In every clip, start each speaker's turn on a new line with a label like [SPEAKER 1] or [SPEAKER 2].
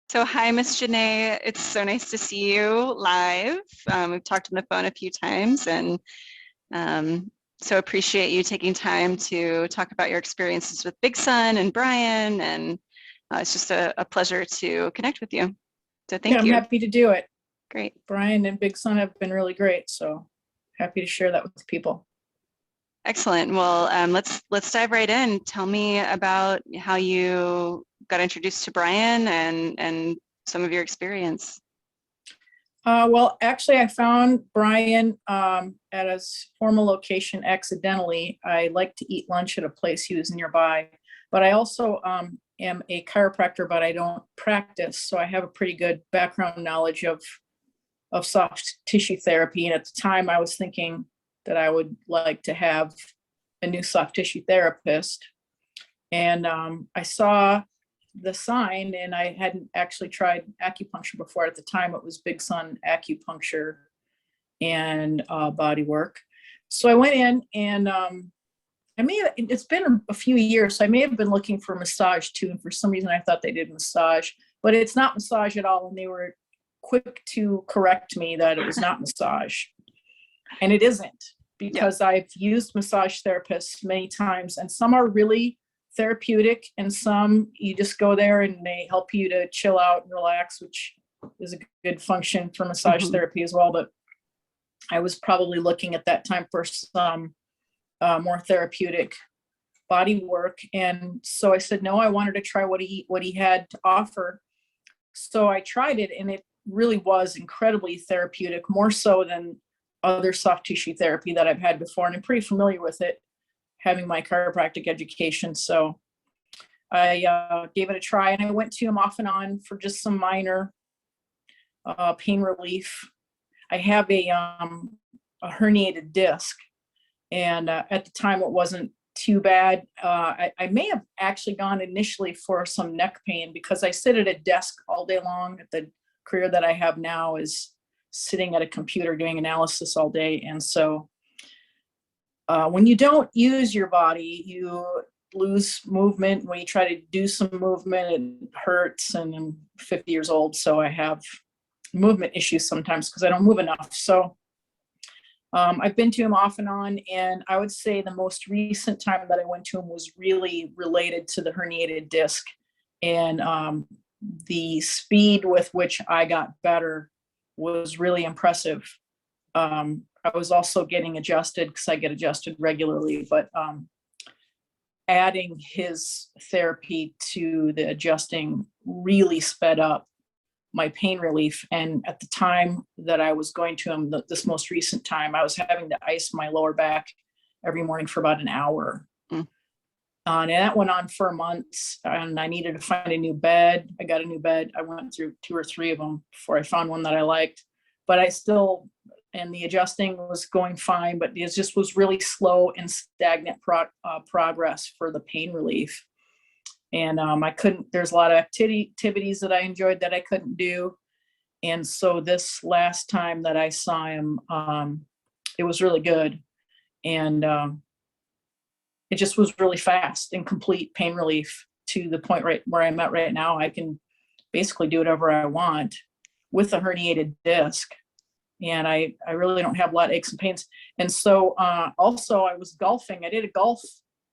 [SPEAKER 1] So hi, Miss Genae. It's so nice to see you live. We've talked on the phone a few times, and um, so appreciate you taking time to talk about your experiences with Big Son and Bryan, and it's just a pleasure to connect with you. So
[SPEAKER 2] Yeah,
[SPEAKER 1] thank
[SPEAKER 2] I'm
[SPEAKER 1] you.
[SPEAKER 2] happy to do it.
[SPEAKER 1] Great.
[SPEAKER 2] Bryan and Big Son have been really great, so happy to share that with people.
[SPEAKER 1] Excellent. Well, let's dive right in. Tell me about how you got introduced to Bryan and some of your experience.
[SPEAKER 2] Well, actually, I found Bryan at his former location accidentally. I like to eat lunch at a place he was nearby, but I also am a chiropractor, but I don't practice, so I have a pretty good background knowledge of soft tissue therapy. And at the time, I was thinking that I would like to have a new soft tissue therapist. And I saw the sign, and I hadn't actually tried acupuncture before. At the time, it was Big Son acupuncture and body work. So I went in, and it's been a few years, so I may have been looking for massage too. And for some reason, I thought they did massage, but it's not massage at all. And they were quick to correct me that it was not massage. And it isn't, because I've used massage therapists many times, and some are really therapeutic, and some you just go there and they help you to chill out and relax, which is a good function for massage therapy as well. But I was probably looking at that time for some more therapeutic body work. And so I said, no, I wanted to try what he had to offer. So I tried it, and it really was incredibly therapeutic, more so than other soft tissue therapy that I've had before. And I'm pretty familiar with it, having my chiropractic education. So I gave it a try, and I went to him off and on for just some minor pain relief. I have a herniated disc, and at the time it wasn't too bad. I may have actually gone initially for some neck pain, because I sit at a desk all day long. The career that I have now is sitting at a computer doing analysis all day. And so when you don't use your body, you lose movement. When you try to do some movement, it hurts. And I'm 50 years old, so I have movement issues sometimes because I don't move enough. So I've been to him off and on, and I would say the most recent time that I went to him was really related to the herniated disc. And the speed with which I got better was really impressive. I was also getting adjusted, because I get adjusted regularly, but adding his therapy to the adjusting really sped up my pain relief. And at the time that I was going to him, this most recent time, I was having to ice my lower back every morning for about an hour. And that went on for months, and I needed to find a new bed. I got a new bed. I went through 2 or 3 of them before I found one that I liked, but and the adjusting was going fine, but it just was really slow and stagnant progress for the pain relief. And there's a lot of activities that I enjoyed that I couldn't do. And so this last time that I saw him, it was really good. And it just was really fast and complete pain relief, to the point right where I'm at right now. I can basically do whatever I want with a herniated disc. And I really don't have a lot of aches and pains. And so also I was golfing. I did a golf.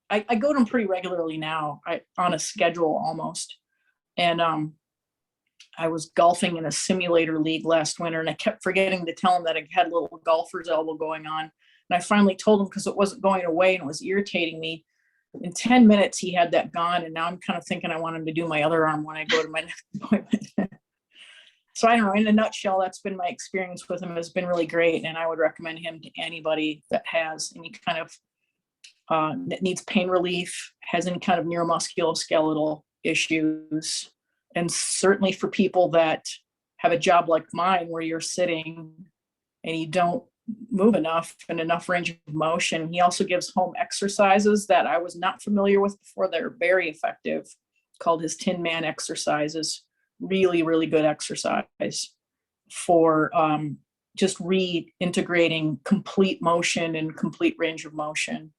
[SPEAKER 2] I go to them pretty regularly now, on a schedule almost. And I was golfing in a simulator league last winter, and I kept forgetting to tell him that I had a little golfer's elbow going on. And I finally told him, because it wasn't going away and it was irritating me. In 10 minutes, he had that gone. And now I'm kind of thinking I want him to do my other arm when I go to my next appointment. So I don't know, in a nutshell, that's been my experience with him. Has been really great. And I would recommend him to anybody that has any kind of, that needs pain relief, has any kind of neuromusculoskeletal issues. And certainly for people that have a job like mine, where you're sitting and you don't move enough and enough range of motion. He also gives home exercises that I was not familiar with before. They're very effective, called his Tin Man exercises. Really, really good exercise for just reintegrating complete motion and complete range of motion.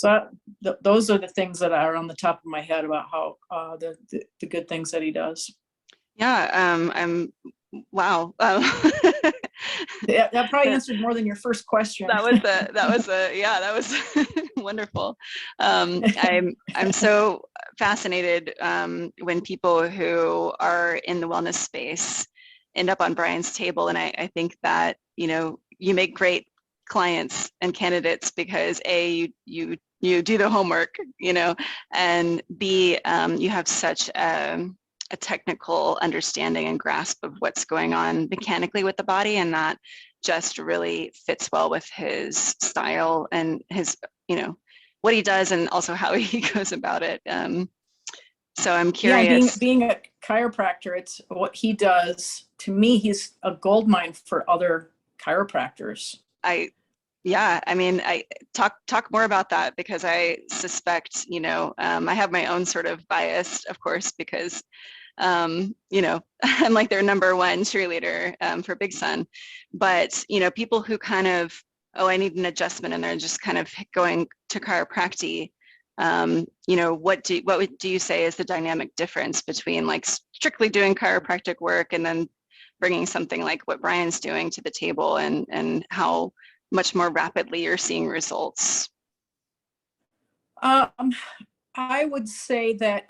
[SPEAKER 2] So those are the things that are on the top of my head about how the good things that he does.
[SPEAKER 1] Yeah, wow.
[SPEAKER 2] Yeah, that probably answered more than your first question.
[SPEAKER 1] That was yeah, that was wonderful. I'm so fascinated when people who are in the wellness space end up on Bryan's table, and I think that you make great clients and candidates because you do the homework, and B, you have such a technical understanding and grasp of what's going on mechanically with the body, and that just really fits well with his style and his, what he does and also how he goes about it. So I'm curious.
[SPEAKER 2] Yeah, being a chiropractor, it's what he does. To me, he's a gold mine for other chiropractors.
[SPEAKER 1] Yeah, I mean, I talk more about that because I suspect, I have my own sort of bias, of course, because I'm like their number one cheerleader for Big Sun. But, people who kind of, oh, I need an adjustment, and they're just kind of going to chiropractic. What do you say is the dynamic difference between like strictly doing chiropractic work and then bringing something like what Bryan's doing to the table, and how much more rapidly you're seeing results?
[SPEAKER 2] I would say that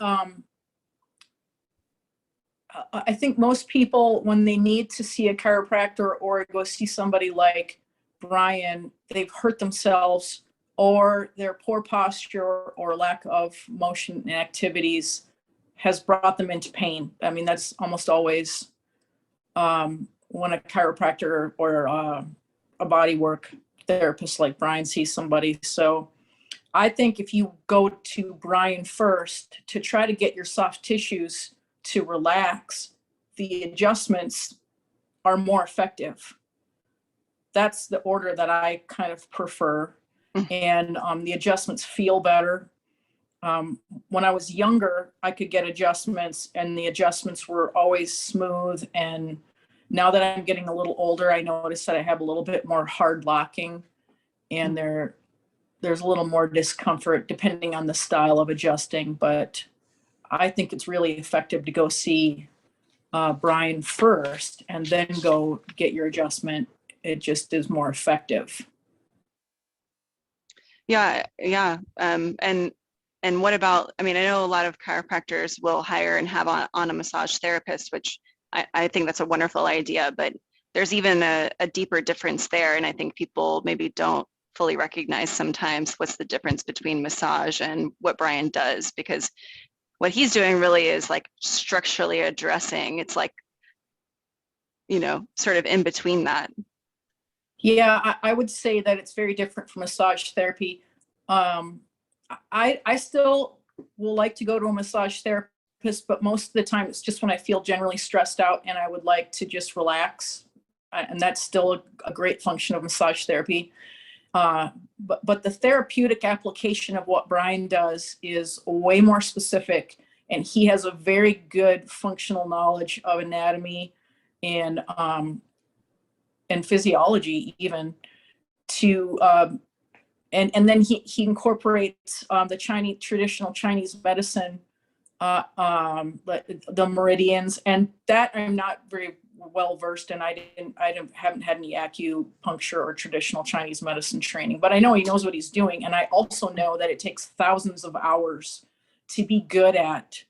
[SPEAKER 2] I think most people, when they need to see a chiropractor or go see somebody like Bryan, they've hurt themselves, or their poor posture or lack of motion and activities has brought them into pain. I mean, that's almost always when a chiropractor or a body work therapist like Bryan sees somebody. So I think if you go to Bryan first to try to get your soft tissues to relax, the adjustments are more effective. That's the order that I kind of prefer. And the adjustments feel better. When I was younger, I could get adjustments, and the adjustments were always smooth. And now that I'm getting a little older, I notice that I have a little bit more hard locking, and there's a little more discomfort depending on the style of adjusting. But I think it's really effective to go see Bryan first and then go get your adjustment. It just is more effective.
[SPEAKER 1] Yeah, yeah. And what about, I mean, I know a lot of chiropractors will hire and have on a massage therapist, which I think that's a wonderful idea, but there's even a deeper difference there. And I think people maybe don't fully recognize sometimes what's the difference between massage and what Bryan does, because what he's doing really is like structurally addressing. It's like, sort of in between that.
[SPEAKER 2] Yeah, I would say that it's very different from massage therapy. I still will like to go to a massage therapist, but most of the time it's just when I feel generally stressed out and I would like to just relax. And that's still a great function of massage therapy. But the therapeutic application of what Bryan does is way more specific, and he has a very good functional knowledge of anatomy and physiology even to and then he incorporates the traditional Chinese medicine, the meridians, and that I'm not very well versed in. I haven't had any acupuncture or traditional Chinese medicine training, but I know he knows what he's doing, and I also know that it takes thousands of hours to be good at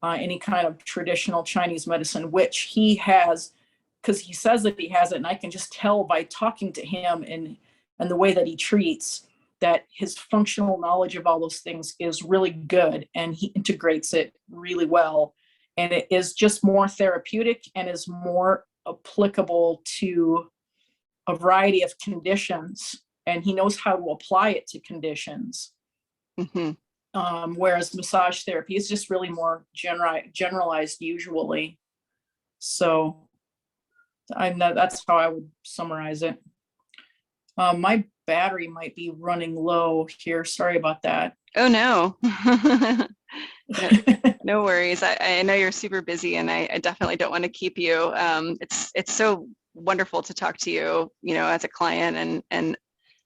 [SPEAKER 2] any kind of traditional Chinese medicine, which he has, because he says that he has it, and I can just tell by talking to him and the way that he treats, that his functional knowledge of all those things is really good, and he integrates it really well. And it is just more therapeutic and is more applicable to a variety of conditions. And he knows how to apply it to conditions.
[SPEAKER 1] Mm-hmm.
[SPEAKER 2] Whereas massage therapy is just really more generalized usually. So that's how I would summarize it. My battery might be running low here. Sorry about that.
[SPEAKER 1] Oh, no. No worries. I know you're super busy, and I definitely don't want to keep you. It's so wonderful to talk to you, as a client, and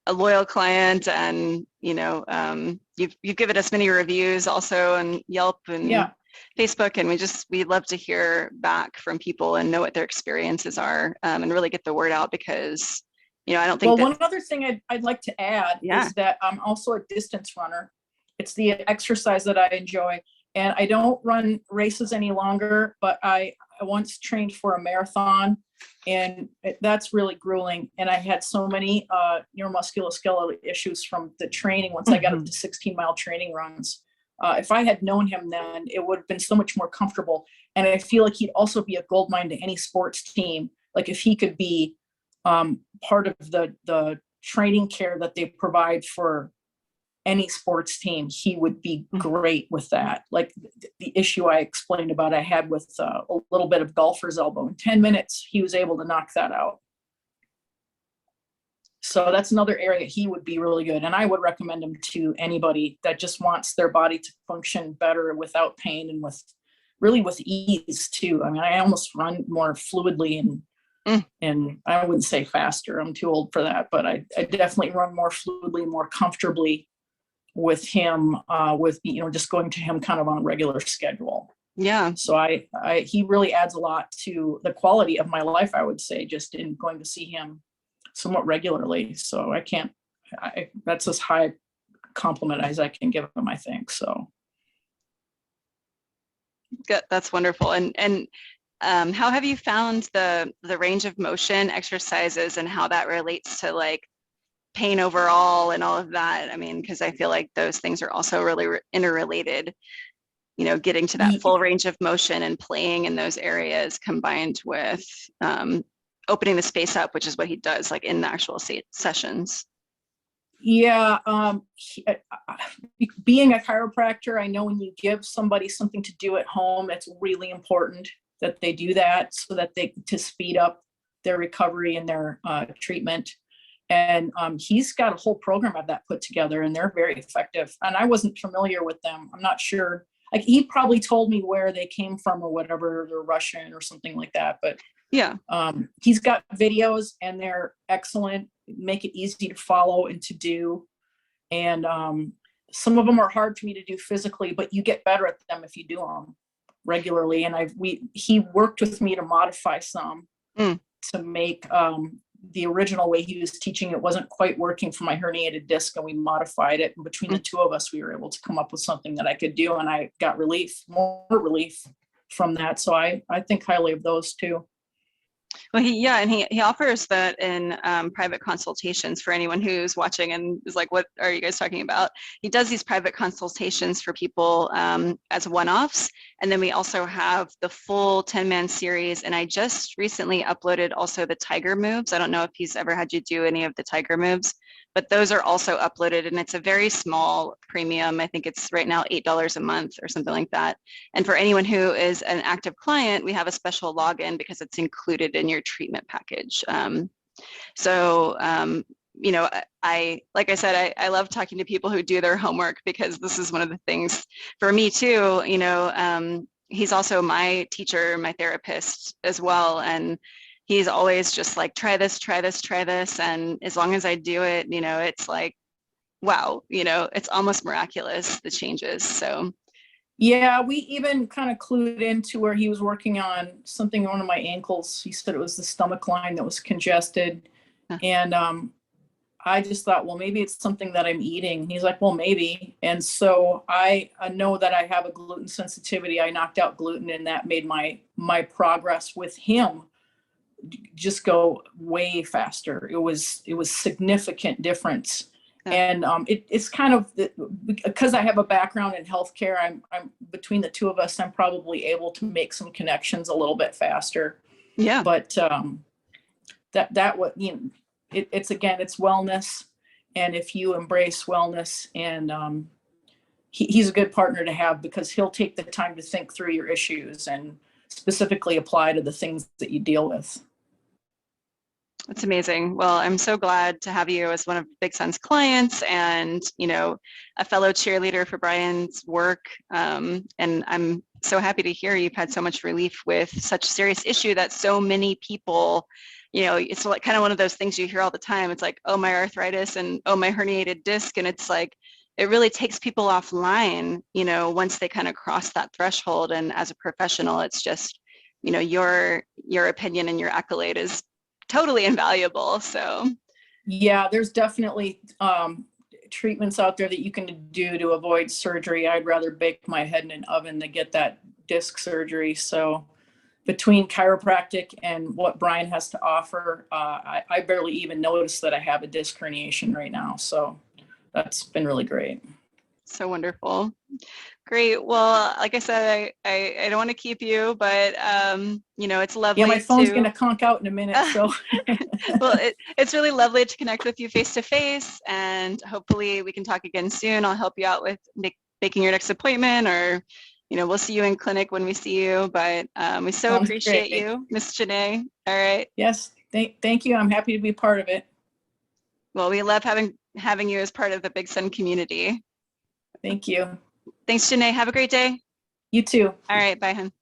[SPEAKER 1] a loyal client, and you've given us many reviews also on Yelp and
[SPEAKER 2] Yeah.
[SPEAKER 1] Facebook, and we love to hear back from people and know what their experiences are, and really get the word out, because I don't think
[SPEAKER 2] Well,
[SPEAKER 1] that.
[SPEAKER 2] one other thing I'd like to add
[SPEAKER 1] Yeah.
[SPEAKER 2] is that I'm also a distance runner. It's the exercise that I enjoy. And I don't run races any longer, but I once trained for a marathon, and that's really grueling. And I had so many neuromusculoskeletal issues from the training once I got up to 16-mile training runs. If I had known him then, it would have been so much more comfortable. And I feel like he'd also be a gold mine to any sports team. Like if he could be part of the training care that they provide for any sports team, he would be great with that. Like the issue I explained about I had with a little bit of golfer's elbow, in 10 minutes, he was able to knock that out. So that's another area he would be really good. And I would recommend him to anybody that just wants their body to function better without pain and with ease too. I mean, I almost run more fluidly and I wouldn't say faster. I'm too old for that, but I definitely run more fluidly, more comfortably with him, just going to him kind of on a regular schedule.
[SPEAKER 1] Yeah.
[SPEAKER 2] So he really adds a lot to the quality of my life, I would say, just in going to see him somewhat regularly. So that's as high compliment as I can give him, I think. So.
[SPEAKER 1] Good. That's wonderful. And how have you found the range of motion exercises and how that relates to like pain overall and all of that? I mean, because I feel like those things are also really interrelated, getting to that full range of motion and playing in those areas combined with opening the space up, which is what he does like in the actual sessions.
[SPEAKER 2] Yeah. Being a chiropractor, I know when you give somebody something to do at home, it's really important that they do that so that to speed up their recovery and their treatment. And he's got a whole program of that put together, and they're very effective. And I wasn't familiar with them. I'm not sure. Like he probably told me where they came from or whatever, they're Russian or something like that. But
[SPEAKER 1] yeah,
[SPEAKER 2] he's got videos and they're excellent, make it easy to follow and to do. And some of them are hard for me to do physically, but you get better at them if you do them regularly. And he worked with me to modify some to make the original way he was teaching it wasn't quite working for my herniated disc, and we modified it. And between the two of us, we were able to come up with something that I could do, and I got more relief from that. So I think highly of those too.
[SPEAKER 1] Well, he offers that in private consultations for anyone who's watching and is like, what are you guys talking about? He does these private consultations for people as one-offs. And then we also have the full 10-man series. And I just recently uploaded also the tiger moves. I don't know if he's ever had you do any of the tiger moves, but those are also uploaded, and it's a very small premium. I think it's right now $8 a month or something like that. And for anyone who is an active client, we have a special login because it's included in your treatment package. Like I said, I love talking to people who do their homework, because this is one of the things for me too. He's also my teacher, my therapist as well. And he's always just like, try this, try this, try this. And as long as I do it, it's like, wow, it's almost miraculous, the changes. So.
[SPEAKER 2] Yeah, we even kind of clued into where he was working on something on one of my ankles. He said it was the stomach line that was congested.
[SPEAKER 1] Huh.
[SPEAKER 2] And I just thought, well, maybe it's something that I'm eating. And he's like, well, maybe. And so I know that I have a gluten sensitivity. I knocked out gluten, and that made my progress with him just go way faster. It was significant difference. Yeah. And it's kind of because I have a background in healthcare. I'm between the two of us, I'm probably able to make some connections a little bit faster.
[SPEAKER 1] Yeah.
[SPEAKER 2] But it's again, it's wellness, and if you embrace wellness, and he's a good partner to have, because he'll take the time to think through your issues and specifically apply to the things that you deal with.
[SPEAKER 1] That's amazing. Well, I'm so glad to have you as one of Big Sun's clients, and a fellow cheerleader for Bryan's work. And I'm so happy to hear you've had so much relief with such serious issue that so many people, it's like kind of one of those things you hear all the time. It's like, oh, my arthritis and oh, my herniated disc. And it's like, it really takes people offline, once they kind of cross that threshold. And as a professional, it's just, your opinion and your accolade is totally invaluable. So
[SPEAKER 2] Yeah, there's definitely treatments out there that you can do to avoid surgery. I'd rather bake my head in an oven than get that disc surgery. So between chiropractic and what Bryan has to offer, I barely even notice that I have a disc herniation right now. So that's been really great.
[SPEAKER 1] so wonderful. Great. Well, like I said, I don't want to keep you, but it's lovely.
[SPEAKER 2] Yeah, my phone's gonna conk out in a minute. So
[SPEAKER 1] well, it's really lovely to connect with you face to face, and hopefully we can talk again soon. I'll help you out with making your next appointment, or we'll see you in clinic when we see you. But we so
[SPEAKER 2] Sounds
[SPEAKER 1] appreciate
[SPEAKER 2] great.
[SPEAKER 1] you, Miss Genae. All right.
[SPEAKER 2] Yes, thank you. I'm happy to be part of it.
[SPEAKER 1] Well, we love having you as part of the Big Sun community.
[SPEAKER 2] Thank you.
[SPEAKER 1] Thanks, Genae. Have a great day.
[SPEAKER 2] You too.
[SPEAKER 1] All right. Bye, hon.